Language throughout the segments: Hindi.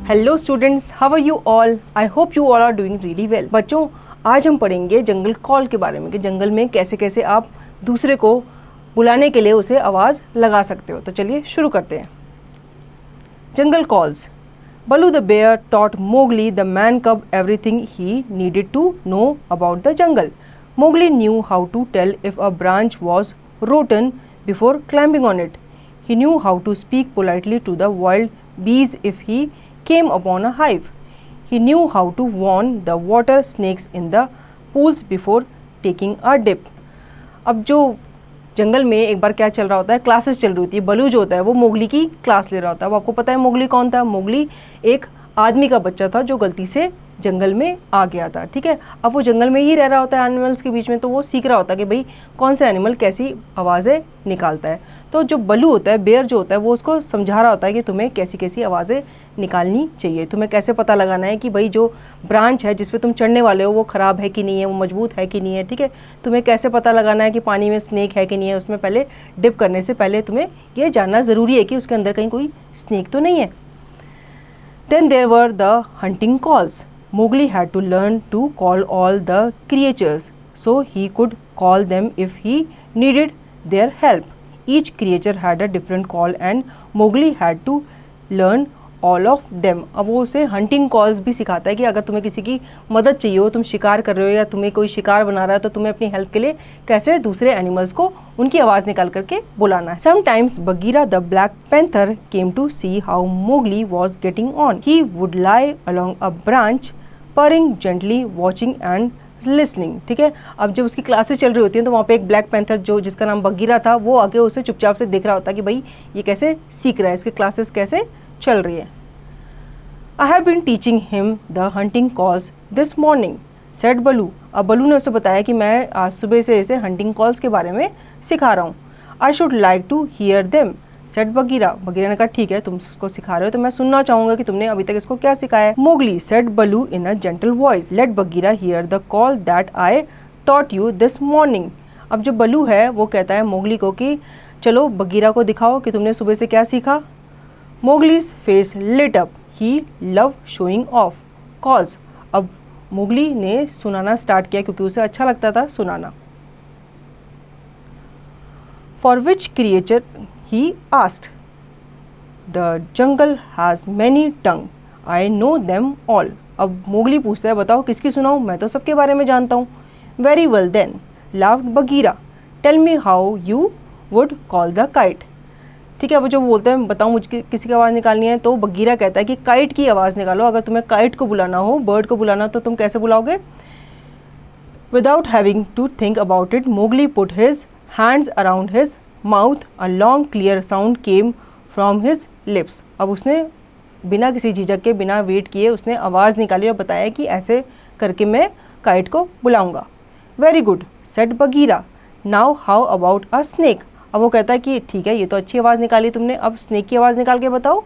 Hello students, how are you all? I hope you all are doing really well. बच्चों, आज हम पढ़ेंगे जंगल कॉल के बारे में कि जंगल में कैसे कैसे आप दूसरे को बुलाने के लिए उसे आवाज़ लगा सकते हो। तो चलिए शुरू करते हैं। जंगल calls. Baloo the bear taught Mowgli the man cub everything he needed to know about the jungle. Mowgli knew how to tell if a branch was rotten before climbing on it. He knew how to speak politely to the wild bees if he came upon a hive. He knew how to warn the water snakes in the pools before taking a dip. अब जो जंगल में एक बार क्या चल रहा होता है, क्लासेस चल रही होती है। बलू जो होता है वो मोगली की क्लास ले रहा होता है। वो आपको पता है मोगली कौन था? मोगली एक आदमी का बच्चा था जो गलती से जंगल में आ गया था। ठीक है, अब वो जंगल में ही रह रहा होता है एनिमल्स के बीच में, तो वो सीख रहा होता है कि भाई कौन सा एनिमल कैसी आवाज़ें निकालता है। तो जो बलू होता है, बेयर जो होता है, वो उसको समझा रहा होता है कि तुम्हें कैसी कैसी आवाज़ें निकालनी चाहिए। तुम्हें कैसे पता लगाना है कि भाई जो ब्रांच है जिस पे तुम चढ़ने वाले हो वो ख़राब है कि नहीं है, वो मजबूत है कि नहीं है। ठीक है, तुम्हें कैसे पता लगाना है कि पानी में स्नेक है कि नहीं है। उसमें पहले डिप करने से पहले तुम्हें ये जानना ज़रूरी है कि उसके अंदर कहीं कोई स्नेक तो नहीं है। Then there were the hunting calls. Mowgli had to learn to call all the creatures so he could call them if he needed their help. Each creature had a different call and Mowgli had to learn all of them. अब वो उसे हंटिंग कॉल्स भी सिखाता है कि अगर तुम्हें किसी की मदद चाहिए हो, तुम शिकार कर रहे हो या तुम्हें कोई शिकार बना रहा है, तो तुम्हें अपनी हेल्प के लिए कैसे दूसरे एनिमल्स को उनकी आवाज़ निकाल करके बुलाना है। Sometimes Bagheera the Black Panther came to see how Mowgli was getting on. He would lie along a branch, purring gently, watching and listening. ठीक है, अब जब उसकी क्लासेस चल रही होती हैं तो वहाँ पे एक ब्लैक पैंथर जो जिसका नाम बगीरा था, वो आगे उसे चुपचाप से देख रहा होता है कि भाई ये कैसे सीख रहा है, इसकी क्लासेस कैसे चल रही है। I have been teaching him the hunting calls this morning said Baloo. अब बलू ने उसे बताया कि मैं आज सुबह से इसे हंटिंग कॉल्स के बारे में सिखा रहा हूँ। I should like to hear them said Bagheera. Bagheera ने कहा ठीक है, तुम उसको सिखा रहे हो तो मैं सुनना चाहूंगा कि तुमने अभी तक इसको क्या सिखाया है। Mowgli said Baloo in a gentle voice, let Bagheera hear the call that I taught you this morning. अब जो बलू है वो कहता है मोगली को कि चलो बगीरा को दिखाओ कि तुमने सुबह से क्या सीखा। मोगलीज फेस लिट अप, ही लव शोइंग ऑफ कॉल्स। अब मोगली ने सुनाना स्टार्ट किया क्योंकि उसे अच्छा लगता था सुनाना। For which creature he asked. The jungle has many tongues. I know them all. अब मोगली पूछता है बताओ किसकी सुनाऊं, मैं तो सबके बारे में जानता हूँ। Very well then, laughed Bagheera. Tell me how you would call the kite. ठीक है, वो जो बोलते हैं बताओ मुझे किसी की आवाज़ निकालनी है, तो बगीरा कहता है कि काइट की आवाज़ निकालो। अगर तुम्हें काइट को बुलाना हो, बर्ड को बुलाना, तो तुम कैसे बुलाओगे? Without having to think about it, Mowgli put his hands around his mouth, a long clear sound came from his lips. अब उसने बिना किसी झिझक के, बिना वेट किए उसने आवाज़ निकाली और बताया कि ऐसे करके मैं काइट को बुलाऊंगा। Very good said Bagheera, now how about a snake. अब वो कहता है कि ठीक है, ये तो अच्छी आवाज़ निकाली तुमने, अब स्नेक की आवाज़ निकाल के बताओ।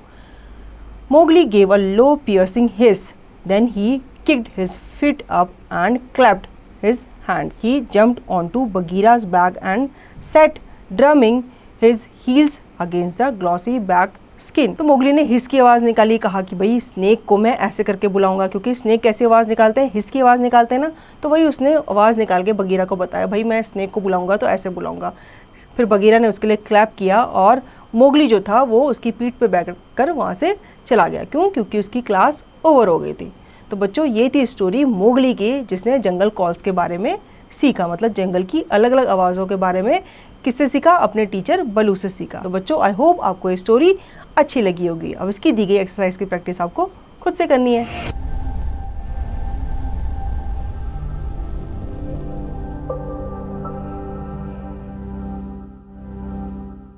Mowgli gave a low piercing hiss, then he kicked his feet up and clapped his hands. He jumped on to Bagheera's back and set drumming his heels against the glossy back skin. तो मोगली ने हिस की आवाज़ निकाली, कहा कि भाई स्नेक को मैं ऐसे करके बुलाऊंगा, क्योंकि स्नेक कैसी आवाज़ निकालते हैं, हिस की आवाज़ निकालते हैं ना। तो वही उसने आवाज़ निकाल के बगीरा को बताया, भाई मैं स्नेक को बुलाऊंगा तो ऐसे बुलाऊंगा। फिर बगीरा ने उसके लिए क्लैप किया और मोगली जो था वो उसकी पीठ पे बैठ कर वहाँ से चला गया। क्यों? क्योंकि उसकी क्लास ओवर हो गई थी। तो बच्चों, ये थी स्टोरी मोगली की जिसने जंगल कॉल्स के बारे में सीखा, मतलब जंगल की अलग अलग आवाज़ों के बारे में किससे सीखा? अपने टीचर बलू से सीखा। तो बच्चों, आई होप आपको ये स्टोरी अच्छी लगी होगी। अब इसकी दी गई एक्सरसाइज की प्रैक्टिस आपको खुद से करनी है।